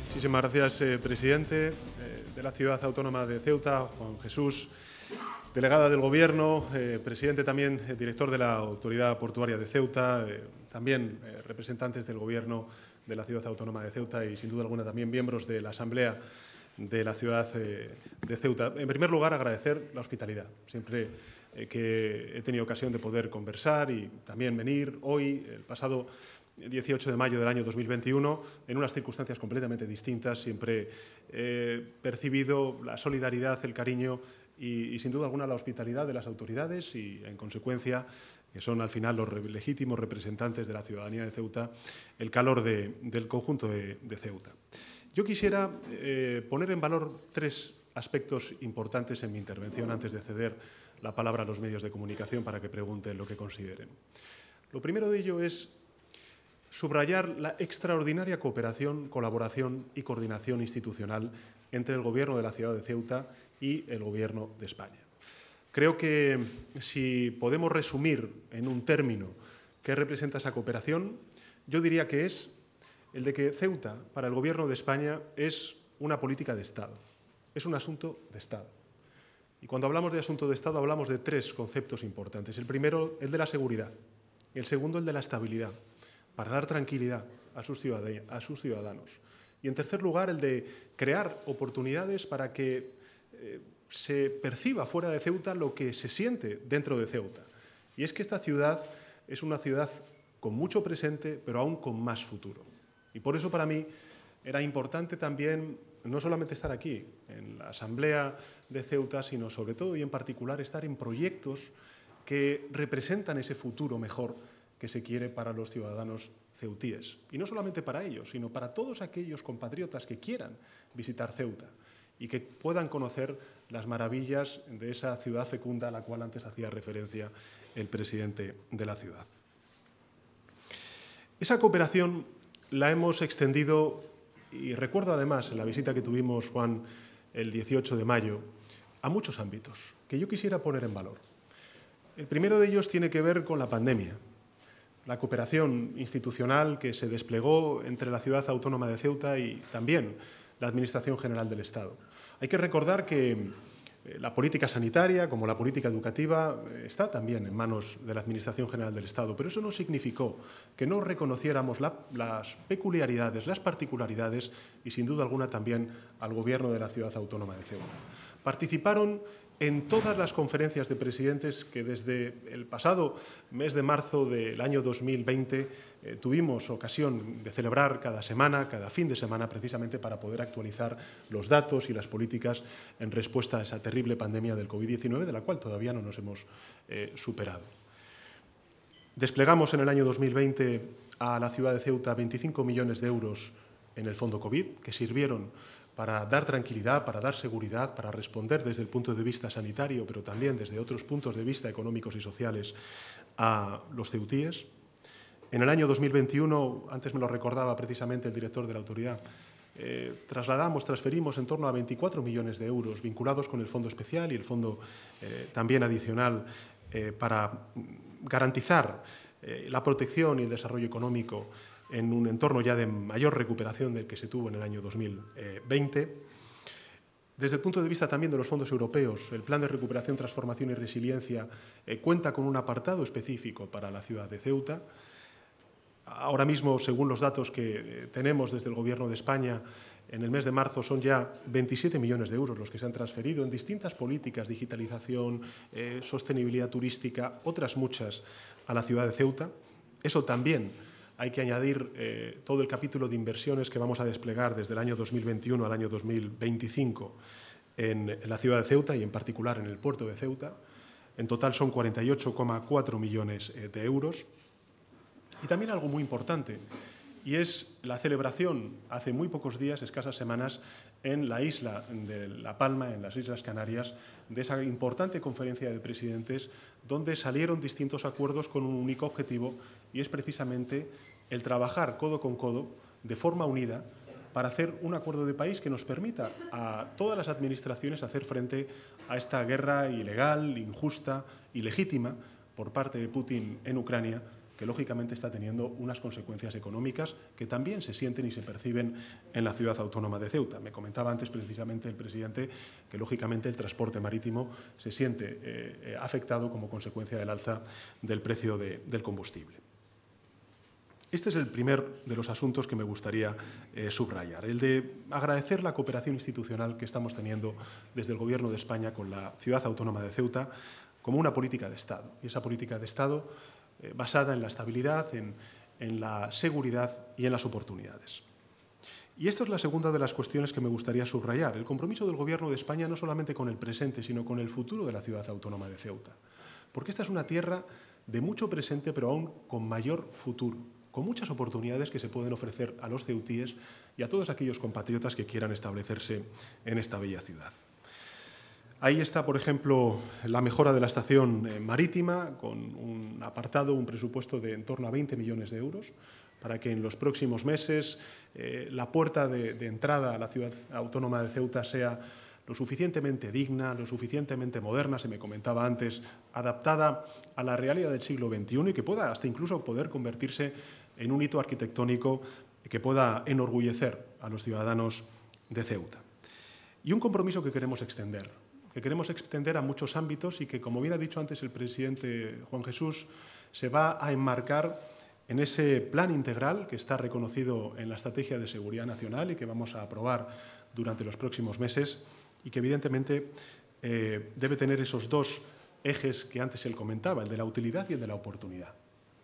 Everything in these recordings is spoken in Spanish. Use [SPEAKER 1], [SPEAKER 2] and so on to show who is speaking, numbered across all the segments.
[SPEAKER 1] Muchísimas gracias, presidente de la Ciudad Autónoma de Ceuta, Juan Jesús, delegada del Gobierno, presidente también, director de la Autoridad Portuaria de Ceuta, también representantes del Gobierno de la Ciudad Autónoma de Ceuta y, sin duda alguna, también miembros de la Asamblea de la ciudad de Ceuta. En primer lugar, agradecer la hospitalidad. Siempre que he tenido ocasión de poder conversar y también venir hoy, el pasado 18 de mayo del año 2021, en unas circunstancias completamente distintas, siempre he percibido la solidaridad, el cariño y, sin duda alguna, la hospitalidad de las autoridades y, en consecuencia, que son al final los legítimos representantes de la ciudadanía de Ceuta, el calor del conjunto de Ceuta. Yo quisiera poner en valor tres aspectos importantes en mi intervención antes de ceder la palabra a los medios de comunicación para que pregunten lo que consideren. Lo primero de ello es subrayar la extraordinaria cooperación, colaboración y coordinación institucional entre el Gobierno de la ciudad de Ceuta y el Gobierno de España. Creo que si podemos resumir en un término qué representa esa cooperación, yo diría que es el de que Ceuta, para el Gobierno de España, es una política de Estado, es un asunto de Estado. Y cuando hablamos de asunto de Estado hablamos de tres conceptos importantes. El primero, el de la seguridad. El segundo, el de la estabilidad, para dar tranquilidad a sus ciudadanos. Y, en tercer lugar, el de crear oportunidades para que se perciba fuera de Ceuta lo que se siente dentro de Ceuta. Y es que esta ciudad es una ciudad con mucho presente, pero aún con más futuro. Y por eso, para mí, era importante también no solamente estar aquí, en la Asamblea de Ceuta, sino sobre todo y en particular estar en proyectos que representan ese futuro mejor que se quiere para los ciudadanos ceutíes. Y no solamente para ellos, sino para todos aquellos compatriotas que quieran visitar Ceuta y que puedan conocer las maravillas de esa ciudad fecunda a la cual antes hacía referencia el presidente de la ciudad. Esa cooperación la hemos extendido, y recuerdo además en la visita que tuvimos, Juan, el 18 de mayo, a muchos ámbitos que yo quisiera poner en valor. El primero de ellos tiene que ver con la pandemia, la cooperación institucional que se desplegó entre la Ciudad Autónoma de Ceuta y también la Administración General del Estado. Hay que recordar que la política sanitaria, como la política educativa, está también en manos de la Administración General del Estado, pero eso no significó que no reconociéramos las peculiaridades, las particularidades y, sin duda alguna, también al Gobierno de la Ciudad Autónoma de Ceuta. Participaron en todas las conferencias de presidentes que desde el pasado mes de marzo del año 2020 tuvimos ocasión de celebrar cada semana, cada fin de semana, precisamente para poder actualizar los datos y las políticas en respuesta a esa terrible pandemia del COVID-19, de la cual todavía no nos hemos superado. Desplegamos en el año 2020 a la ciudad de Ceuta 25 millones de euros en el fondo COVID, que sirvieron para dar tranquilidad, para dar seguridad, para responder desde el punto de vista sanitario, pero también desde otros puntos de vista económicos y sociales a los ceutíes. En el año 2021, antes me lo recordaba precisamente el director de la autoridad, transferimos en torno a 24 millones de euros vinculados con el fondo especial y el fondo también adicional para garantizar la protección y el desarrollo económico en un entorno ya de mayor recuperación del que se tuvo en el año 2020. Desde el punto de vista también de los fondos europeos, el Plan de Recuperación, Transformación y Resiliencia cuenta con un apartado específico para la ciudad de Ceuta. Ahora mismo, según los datos que tenemos desde el Gobierno de España, en el mes de marzo son ya 27 millones de euros los que se han transferido en distintas políticas, digitalización, sostenibilidad turística, otras muchas, a la ciudad de Ceuta. Eso también hay que añadir todo el capítulo de inversiones que vamos a desplegar desde el año 2021 al año 2025 en la ciudad de Ceuta y en particular en el puerto de Ceuta. En total son 48,4 millones de euros. Y también algo muy importante, y es la celebración hace muy pocos días, escasas semanas, en la isla de La Palma, en las Islas Canarias, de esa importante conferencia de presidentes donde salieron distintos acuerdos con un único objetivo, y es precisamente el trabajar codo con codo, de forma unida, para hacer un acuerdo de país que nos permita a todas las administraciones hacer frente a esta guerra ilegal, injusta, ilegítima por parte de Putin en Ucrania, que lógicamente está teniendo unas consecuencias económicas que también se sienten y se perciben en la ciudad autónoma de Ceuta. Me comentaba antes precisamente el presidente que lógicamente el transporte marítimo se siente afectado como consecuencia del alza del precio del combustible. Este es el primer de los asuntos que me gustaría subrayar, el de agradecer la cooperación institucional que estamos teniendo desde el Gobierno de España con la ciudad autónoma de Ceuta como una política de Estado. Y esa política de Estado basada en la estabilidad, en la seguridad y en las oportunidades. Y esta es la segunda de las cuestiones que me gustaría subrayar, el compromiso del Gobierno de España no solamente con el presente, sino con el futuro de la ciudad autónoma de Ceuta. Porque esta es una tierra de mucho presente, pero aún con mayor futuro, con muchas oportunidades que se pueden ofrecer a los ceutíes y a todos aquellos compatriotas que quieran establecerse en esta bella ciudad. Ahí está, por ejemplo, la mejora de la estación marítima, con un apartado, un presupuesto de en torno a 20 millones de euros, para que en los próximos meses la puerta de entrada a la ciudad autónoma de Ceuta sea lo suficientemente digna, lo suficientemente moderna, se me comentaba antes, adaptada a la realidad del siglo XXI y que pueda hasta incluso poder convertirse en un hito arquitectónico que pueda enorgullecer a los ciudadanos de Ceuta. Y un compromiso que queremos extender a muchos ámbitos y que, como bien ha dicho antes el presidente Juan Jesús, se va a enmarcar en ese plan integral que está reconocido en la Estrategia de Seguridad Nacional y que vamos a aprobar durante los próximos meses y que, evidentemente, debe tener esos dos ejes que antes él comentaba, el de la utilidad y el de la oportunidad.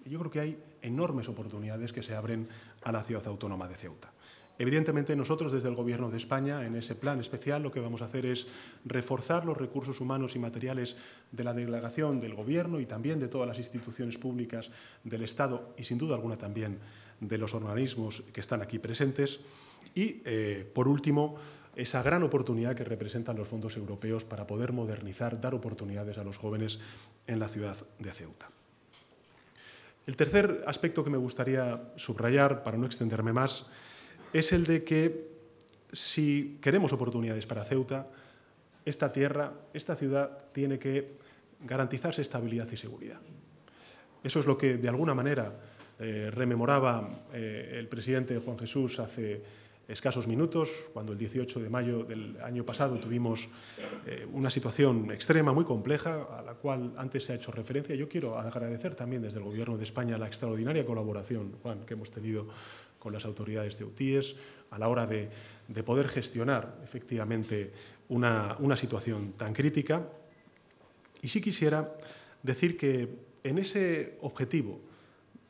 [SPEAKER 1] Y yo creo que hay enormes oportunidades que se abren a la ciudad autónoma de Ceuta. Evidentemente, nosotros desde el Gobierno de España, en ese plan especial, lo que vamos a hacer es reforzar los recursos humanos y materiales de la delegación del Gobierno y también de todas las instituciones públicas del Estado y, sin duda alguna, también de los organismos que están aquí presentes. Y, por último, esa gran oportunidad que representan los fondos europeos para poder modernizar, dar oportunidades a los jóvenes en la ciudad de Ceuta. El tercer aspecto que me gustaría subrayar, para no extenderme más, es el de que si queremos oportunidades para Ceuta, esta tierra, esta ciudad, tiene que garantizarse estabilidad y seguridad. Eso es lo que, de alguna manera, rememoraba el presidente Juan Jesús hace escasos minutos, cuando el 18 de mayo del año pasado tuvimos una situación extrema, muy compleja, a la cual antes se ha hecho referencia. Yo quiero agradecer también desde el Gobierno de España la extraordinaria colaboración, Juan, que hemos tenido con las autoridades ceutíes a la hora de poder gestionar efectivamente una situación tan crítica. Y sí quisiera decir que en ese objetivo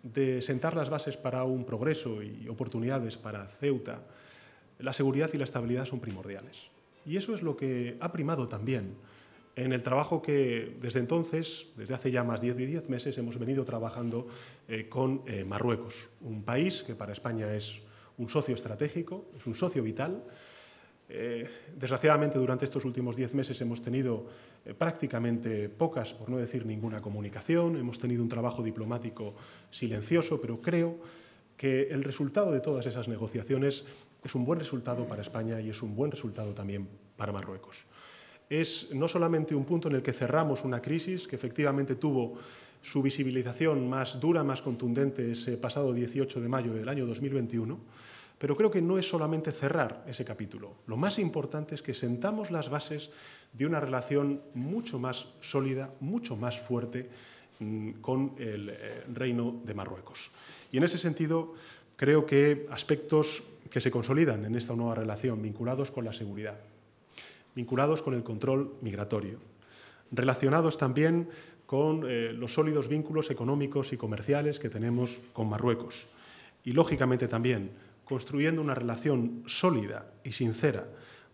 [SPEAKER 1] de sentar las bases para un progreso y oportunidades para Ceuta, la seguridad y la estabilidad son primordiales. Y eso es lo que ha primado también en el trabajo que desde entonces, desde hace ya más de 10 meses, hemos venido trabajando con Marruecos, un país que para España es un socio estratégico, es un socio vital. Desgraciadamente, durante estos últimos 10 meses hemos tenido prácticamente pocas, por no decir ninguna, comunicación, hemos tenido un trabajo diplomático silencioso, pero creo que el resultado de todas esas negociaciones es un buen resultado para España y es un buen resultado también para Marruecos. Es no solamente un punto en el que cerramos una crisis que efectivamente tuvo su visibilización más dura, más contundente ese pasado 18 de mayo del año 2021, pero creo que no es solamente cerrar ese capítulo. Lo más importante es que sentamos las bases de una relación mucho más sólida, mucho más fuerte con el Reino de Marruecos. Y en ese sentido, creo que aspectos que se consolidan en esta nueva relación vinculados con la seguridad, vinculados con el control migratorio, relacionados también con los sólidos vínculos económicos y comerciales que tenemos con Marruecos y, lógicamente, también construyendo una relación sólida y sincera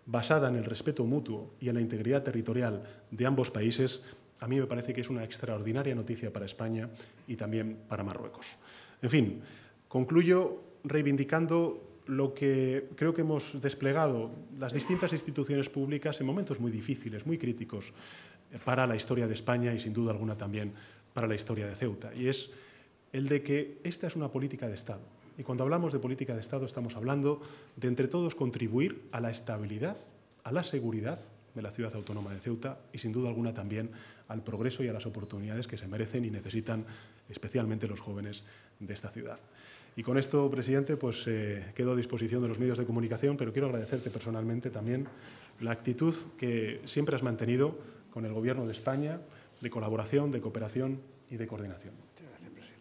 [SPEAKER 1] basada en el respeto mutuo y en la integridad territorial de ambos países, a mí me parece que es una extraordinaria noticia para España y también para Marruecos. En fin, concluyo reivindicando lo que creo que hemos desplegado las distintas instituciones públicas en momentos muy difíciles, muy críticos para la historia de España y, sin duda alguna, también para la historia de Ceuta. Y es el de que esta es una política de Estado. Y cuando hablamos de política de Estado estamos hablando de entre todos contribuir a la estabilidad, a la seguridad de la ciudad autónoma de Ceuta y sin duda alguna también al progreso y a las oportunidades que se merecen y necesitan especialmente los jóvenes de esta ciudad. Y con esto, presidente, pues quedo a disposición de los medios de comunicación, pero quiero agradecerte personalmente también la actitud que siempre has mantenido con el Gobierno de España, de colaboración, de cooperación y de coordinación.
[SPEAKER 2] Muchas gracias, presidente.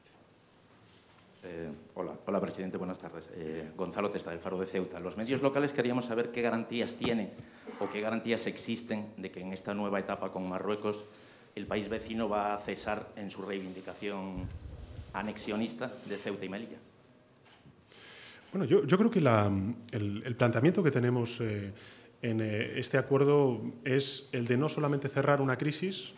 [SPEAKER 2] Hola, presidente. Buenas tardes. Gonzalo Testa, del Faro de Ceuta. Los medios locales queríamos saber qué garantías tiene o qué garantías existen de que en esta nueva etapa con Marruecos el país vecino va a cesar en su reivindicación anexionista de Ceuta y Melilla.
[SPEAKER 1] Bueno, yo creo que el planteamiento que tenemos en este acuerdo es el de no solamente cerrar una crisis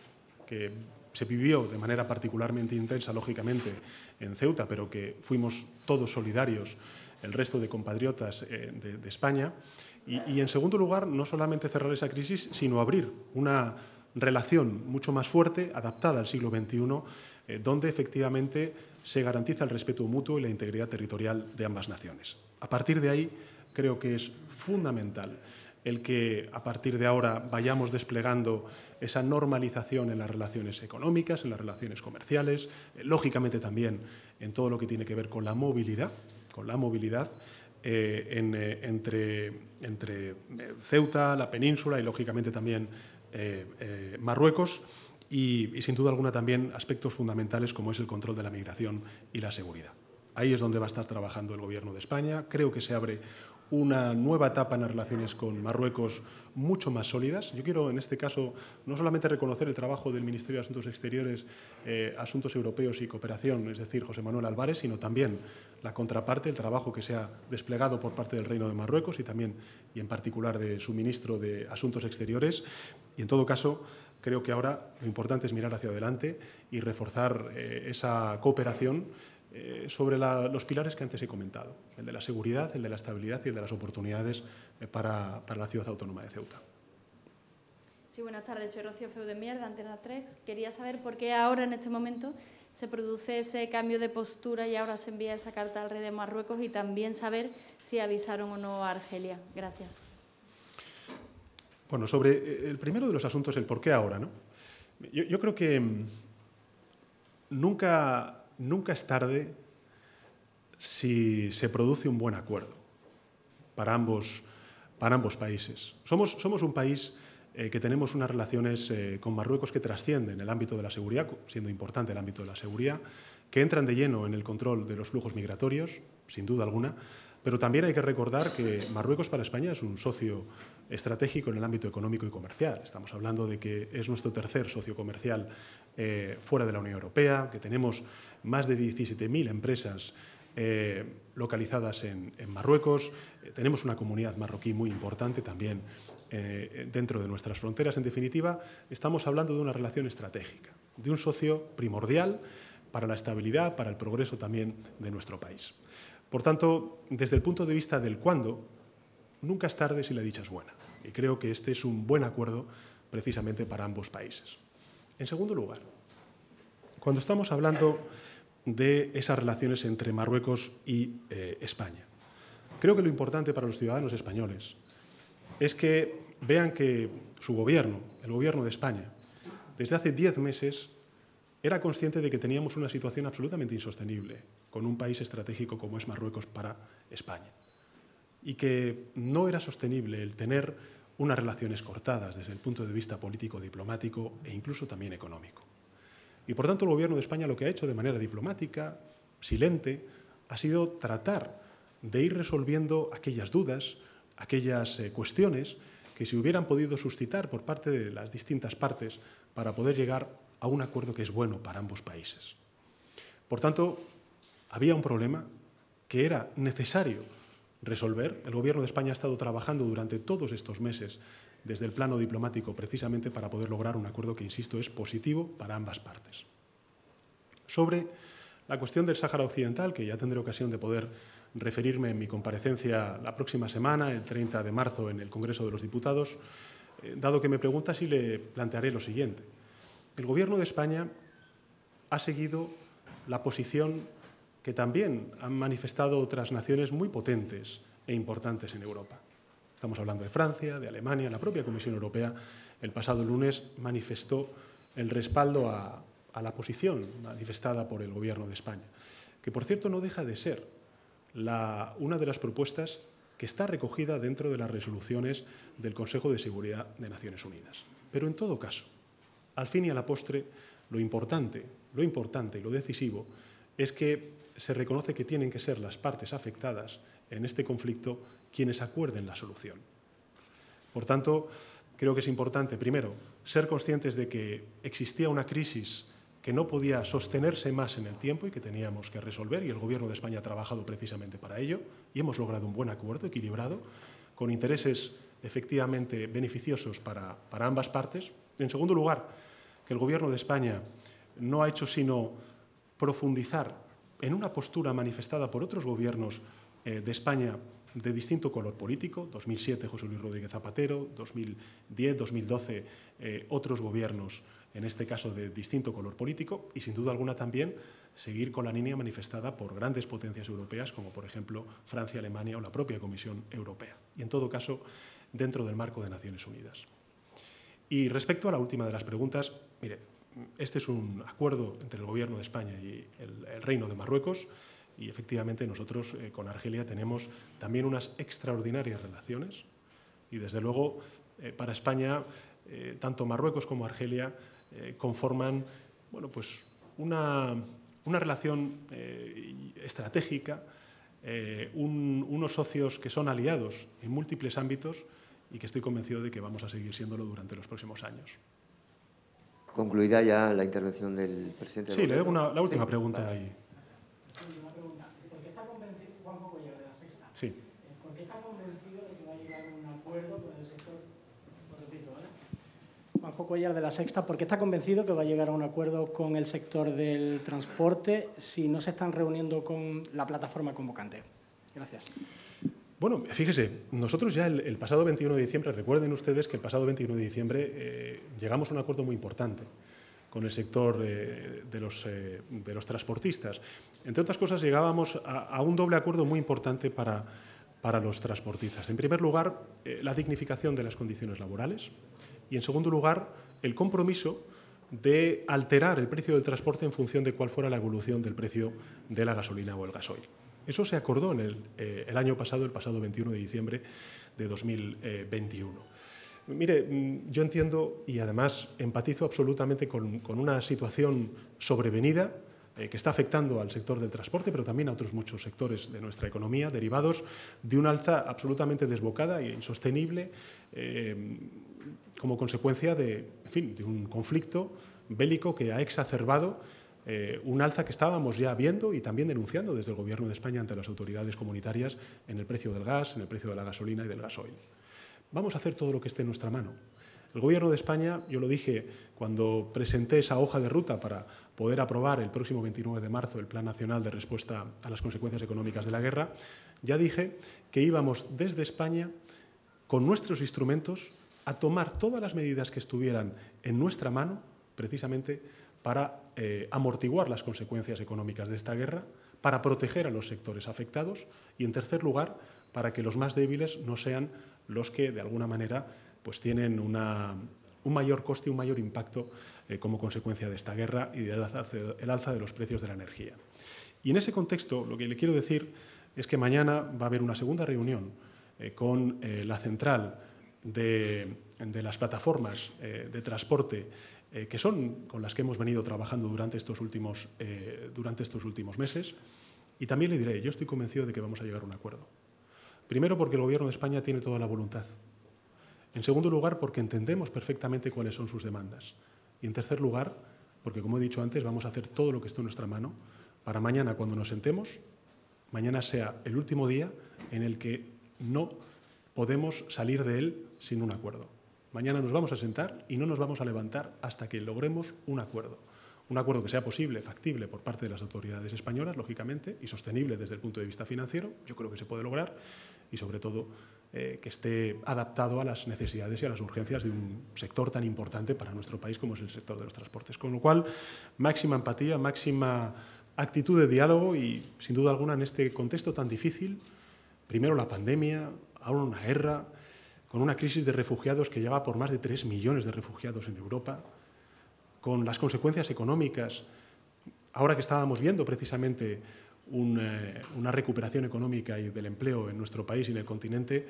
[SPEAKER 1] que se vivió de manera particularmente intensa, lógicamente, en Ceuta, pero que fuimos todos solidarios, el resto de compatriotas de España, y en segundo lugar, no solamente cerrar esa crisis, sino abrir una relación mucho más fuerte, adaptada al siglo XXI, donde efectivamente se garantiza el respeto mutuo y la integridad territorial de ambas naciones. A partir de ahí, creo que es fundamental el que a partir de ahora vayamos desplegando esa normalización en las relaciones económicas, en las relaciones comerciales, lógicamente también en todo lo que tiene que ver con la movilidad entre Ceuta, la península y lógicamente también Marruecos y sin duda alguna también aspectos fundamentales como es el control de la migración y la seguridad. Ahí es donde va a estar trabajando el Gobierno de España. Creo que se abre una nueva etapa en las relaciones con Marruecos mucho más sólidas. Yo quiero, en este caso, no solamente reconocer el trabajo del Ministerio de Asuntos Exteriores, Asuntos Europeos y Cooperación, es decir, José Manuel Álvarez, sino también la contraparte, el trabajo que se ha desplegado por parte del Reino de Marruecos y también, y en particular, de su ministro de Asuntos Exteriores. Y, en todo caso, creo que ahora lo importante es mirar hacia adelante y reforzar esa cooperación sobre los pilares que antes he comentado, el de la seguridad, el de la estabilidad y el de las oportunidades para la ciudad autónoma de Ceuta.
[SPEAKER 3] Sí, buenas tardes. Soy Rocío Feudemier, de Antena 3. Quería saber por qué ahora, en este momento, se produce ese cambio de postura y ahora se envía esa carta al rey de Marruecos y también saber si avisaron o no a Argelia. Gracias.
[SPEAKER 1] Bueno, sobre el primero de los asuntos, el por qué ahora, ¿no? Yo creo que nunca es tarde si se produce un buen acuerdo para ambos países. Somos un país que tenemos unas relaciones con Marruecos que trascienden el ámbito de la seguridad, siendo importante el ámbito de la seguridad, que entran de lleno en el control de los flujos migratorios, sin duda alguna, pero también hay que recordar que Marruecos para España es un socio estratégico en el ámbito económico y comercial. Estamos hablando de que es nuestro tercer socio comercial fuera de la Unión Europea, que tenemos más de 17.000 empresas localizadas en Marruecos, tenemos una comunidad marroquí muy importante también dentro de nuestras fronteras. En definitiva, estamos hablando de una relación estratégica, de un socio primordial para la estabilidad, para el progreso también de nuestro país. Por tanto, desde el punto de vista del cuándo, nunca es tarde si la dicha es buena. Y creo que este es un buen acuerdo precisamente para ambos países. En segundo lugar, cuando estamos hablando de esas relaciones entre Marruecos y España, creo que lo importante para los ciudadanos españoles es que vean que su gobierno, el Gobierno de España, desde hace 10 meses era consciente de que teníamos una situación absolutamente insostenible con un país estratégico como es Marruecos para España y que no era sostenible el tener unas relaciones cortadas desde el punto de vista político, diplomático e incluso también económico. Y, por tanto, el Gobierno de España lo que ha hecho de manera diplomática, silente, ha sido tratar de ir resolviendo aquellas dudas, aquellas cuestiones que se hubieran podido suscitar por parte de las distintas partes para poder llegar a un acuerdo que es bueno para ambos países. Por tanto, había un problema que era necesario resolver. El Gobierno de España ha estado trabajando durante todos estos meses desde el plano diplomático precisamente para poder lograr un acuerdo que, insisto, es positivo para ambas partes. Sobre la cuestión del Sáhara Occidental, que ya tendré ocasión de poder referirme en mi comparecencia la próxima semana, el 30 de marzo, en el Congreso de los Diputados, dado que me pregunta, sí le plantearé lo siguiente. El Gobierno de España ha seguido la posición que también han manifestado otras naciones muy potentes e importantes en Europa. Estamos hablando de Francia, de Alemania. La propia Comisión Europea el pasado lunes manifestó el respaldo a la posición manifestada por el Gobierno de España, que por cierto no deja de ser una de las propuestas que está recogida dentro de las resoluciones del Consejo de Seguridad de Naciones Unidas. Pero en todo caso, al fin y a la postre, lo importante y lo decisivo es que se reconoce que tienen que ser las partes afectadas en este conflicto quienes acuerden la solución. Por tanto, creo que es importante, primero, ser conscientes de que existía una crisis que no podía sostenerse más en el tiempo y que teníamos que resolver, y el Gobierno de España ha trabajado precisamente para ello, y hemos logrado un buen acuerdo, equilibrado, con intereses efectivamente beneficiosos para ambas partes. En segundo lugar, que el Gobierno de España no ha hecho sino profundizar en una postura manifestada por otros gobiernos de España de distinto color político, 2007 José Luis Rodríguez Zapatero, 2010, 2012 otros gobiernos, en este caso de distinto color político, y sin duda alguna también seguir con la línea manifestada por grandes potencias europeas como por ejemplo Francia, Alemania o la propia Comisión Europea, y en todo caso dentro del marco de Naciones Unidas. Y respecto a la última de las preguntas, mire, este es un acuerdo entre el Gobierno de España y el Reino de Marruecos, y efectivamente nosotros con Argelia tenemos también unas extraordinarias relaciones, y desde luego para España tanto Marruecos como Argelia conforman pues una relación estratégica, unos socios que son aliados en múltiples ámbitos y que estoy convencido de que vamos a seguir siéndolo durante los próximos años.
[SPEAKER 4] Concluida ya la intervención del presidente.
[SPEAKER 1] Sí, le hago la última pregunta
[SPEAKER 4] vale.
[SPEAKER 1] ahí.
[SPEAKER 5] Una pregunta. ¿Por qué está convencido, Juanjo Cuéllar de La Sexta?
[SPEAKER 1] Sí.
[SPEAKER 5] ¿Por qué está convencido de que va a llegar a un acuerdo con el sector? Lo repito, ¿vale? Juanjo Cuéllar de La Sexta, ¿por qué está convencido que va a llegar a un acuerdo con el sector del transporte si no se están reuniendo con la plataforma convocante? Gracias.
[SPEAKER 1] Bueno, fíjese, nosotros ya el pasado 21 de diciembre, recuerden ustedes que el pasado 21 de diciembre llegamos a un acuerdo muy importante con el sector de los transportistas. Entre otras cosas, llegábamos a un doble acuerdo muy importante para los transportistas. En primer lugar, la dignificación de las condiciones laborales y, en segundo lugar, el compromiso de alterar el precio del transporte en función de cuál fuera la evolución del precio de la gasolina o el gasoil. Eso se acordó en el año pasado, el pasado 21 de diciembre de 2021. Mire, yo entiendo y además empatizo absolutamente con una situación sobrevenida que está afectando al sector del transporte, pero también a otros muchos sectores de nuestra economía, derivados de un alza absolutamente desbocada e insostenible como consecuencia de un conflicto bélico que ha exacerbado un alza que estábamos ya viendo y también denunciando desde el Gobierno de España ante las autoridades comunitarias en el precio del gas, en el precio de la gasolina y del gasoil. Vamos a hacer todo lo que esté en nuestra mano. El Gobierno de España, yo lo dije cuando presenté esa hoja de ruta para poder aprobar el próximo 29 de marzo el Plan Nacional de Respuesta a las Consecuencias Económicas de la Guerra, ya dije que íbamos desde España, con nuestros instrumentos, a tomar todas las medidas que estuvieran en nuestra mano, precisamente para amortiguar las consecuencias económicas de esta guerra, para proteger a los sectores afectados y, en tercer lugar, para que los más débiles no sean los que, de alguna manera, pues tienen un mayor coste y un mayor impacto como consecuencia de esta guerra y del alza de los precios de la energía. Y en ese contexto, lo que le quiero decir es que mañana va a haber una segunda reunión con la central de las plataformas de transporte que son con las que hemos venido trabajando durante estos últimos meses. Y también le diré, yo estoy convencido de que vamos a llegar a un acuerdo. Primero, porque el Gobierno de España tiene toda la voluntad. En segundo lugar, porque entendemos perfectamente cuáles son sus demandas. Y en tercer lugar, porque, como he dicho antes, vamos a hacer todo lo que esté en nuestra mano para mañana, cuando nos sentemos, mañana sea el último día en el que no podemos salir de él sin un acuerdo. Mañana nos vamos a sentar y no nos vamos a levantar hasta que logremos un acuerdo. Un acuerdo que sea posible, factible por parte de las autoridades españolas, lógicamente, y sostenible desde el punto de vista financiero. Yo creo que se puede lograr y, sobre todo, que esté adaptado a las necesidades y a las urgencias de un sector tan importante para nuestro país como es el sector de los transportes. Con lo cual, máxima empatía, máxima actitud de diálogo y, sin duda alguna, en este contexto tan difícil, primero la pandemia, ahora una guerra, con una crisis de refugiados que lleva por más de 3 millones de refugiados en Europa, con las consecuencias económicas, ahora que estábamos viendo precisamente una recuperación económica y del empleo en nuestro país y en el continente,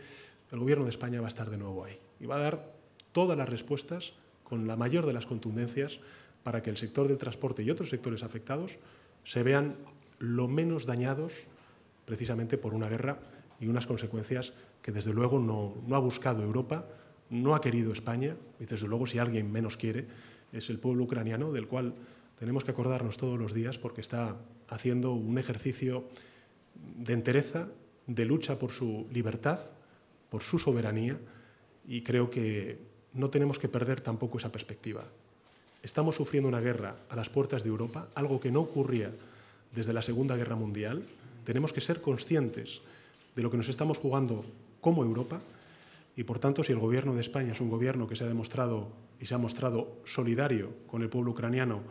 [SPEAKER 1] el Gobierno de España va a estar de nuevo ahí y va a dar todas las respuestas con la mayor de las contundencias para que el sector del transporte y otros sectores afectados se vean lo menos dañados precisamente por una guerra y unas consecuencias que desde luego no ha buscado Europa, no ha querido España y desde luego si alguien menos quiere es el pueblo ucraniano, del cual tenemos que acordarnos todos los días porque está haciendo un ejercicio de entereza, de lucha por su libertad, por su soberanía, y creo que no tenemos que perder tampoco esa perspectiva. Estamos sufriendo una guerra a las puertas de Europa, algo que no ocurría desde la Segunda Guerra Mundial. Tenemos que ser conscientes de lo que nos estamos jugando como Europa y, por tanto, si el Gobierno de España es un gobierno que se ha demostrado y se ha mostrado solidario con el pueblo ucraniano,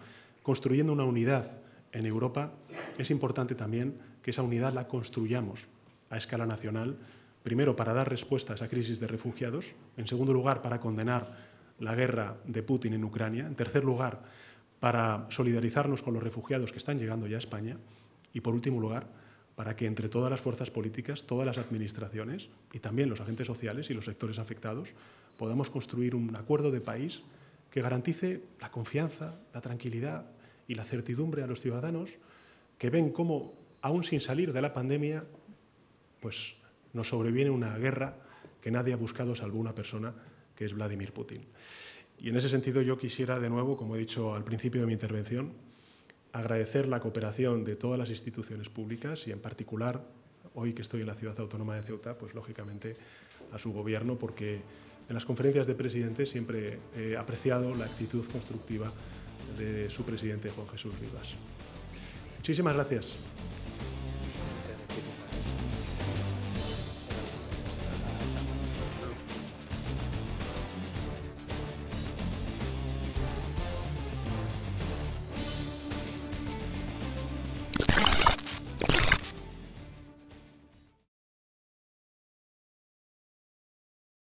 [SPEAKER 1] construyendo una unidad en Europa, es importante también que esa unidad la construyamos a escala nacional, primero para dar respuesta a esa crisis de refugiados, en segundo lugar para condenar la guerra de Putin en Ucrania, en tercer lugar para solidarizarnos con los refugiados que están llegando ya a España y, por último lugar, para que entre todas las fuerzas políticas, todas las administraciones y también los agentes sociales y los sectores afectados podamos construir un acuerdo de país que garantice la confianza, la tranquilidad y la certidumbre a los ciudadanos que ven cómo, aún sin salir de la pandemia, pues nos sobreviene una guerra que nadie ha buscado salvo una persona, que es Vladimir Putin. Y en ese sentido yo quisiera de nuevo, como he dicho al principio de mi intervención, agradecer la cooperación de todas las instituciones públicas y en particular, hoy que estoy en la Ciudad Autónoma de Ceuta, pues lógicamente a su gobierno, porque en las conferencias de presidentes siempre he apreciado la actitud constructiva de su presidente, Juan Jesús Vivas. Muchísimas gracias.